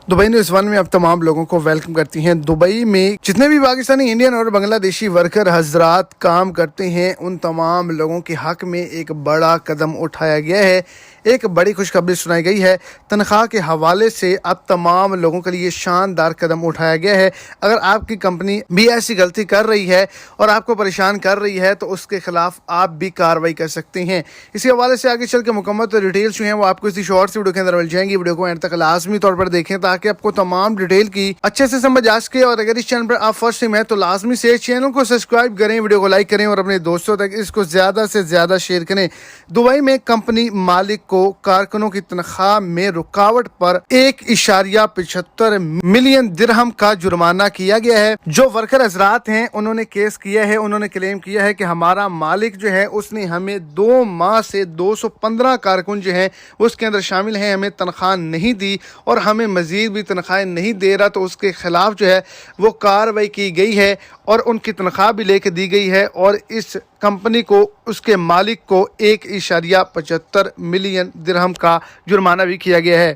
Dubai news one में आप तमाम लोगों को वेलकम करती हैं। दुबई में जितने भी पाकिस्तानी, इंडियन और बांग्लादेशी वर्कर हजरात काम करते हैं, उन तमाम लोगों के हक में एक बड़ा कदम उठाया गया है। एक बड़ी खुशखबरी सुनाई गई है। तनख्वाह के हवाले से अब तमाम लोगों के लिए शानदार कदम उठाया गया है। अगर आपकी कंपनी भी ऐसी गलती कर रही है और आपको परेशान कर रही है तो उसके खिलाफ आप भी कार्रवाई कर सकते हैं। इसी हवाले से आगे चल के मुकम्मल डिटेल्स जो हैं वो आपको इसी शॉर्ट वीडियो के अंदर मिल जाएंगी। वीडियो को एंड तक लाजमी तौर पर देखें ताकि आपको तमाम डिटेल की अच्छे से समझ आ सके। और अगर इस चैनल पर आप फर्स्ट टाइम है तो लाजमी से चैनल को सब्सक्राइब करें, वीडियो को लाइक करें और अपने दोस्तों तक इसको ज्यादा से ज्यादा शेयर करें। दुबई में कंपनी मालिक को कारकुनों की तनख्वाह में रुकावट पर 1.75 मिलियन दिरहम का जुर्माना किया गया है। जो वर्कर हजरात हैं उन्होंने केस किया है, उन्होंने क्लेम किया है कि हमारा मालिक जो है उसने हमें 2 माह से 215 कारकुन जो है उसके अंदर शामिल हैं, हमें तनख्वाह नहीं दी और हमें मजीद भी तनख्वाह नहीं दे रहा, तो उसके खिलाफ जो है वो कार्रवाई की गई है और उनकी तनख्वाह भी लेके दी गई है। और इस कंपनी को, उसके मालिक को 1.75 मिलियन दिरहम का जुर्माना भी किया गया है।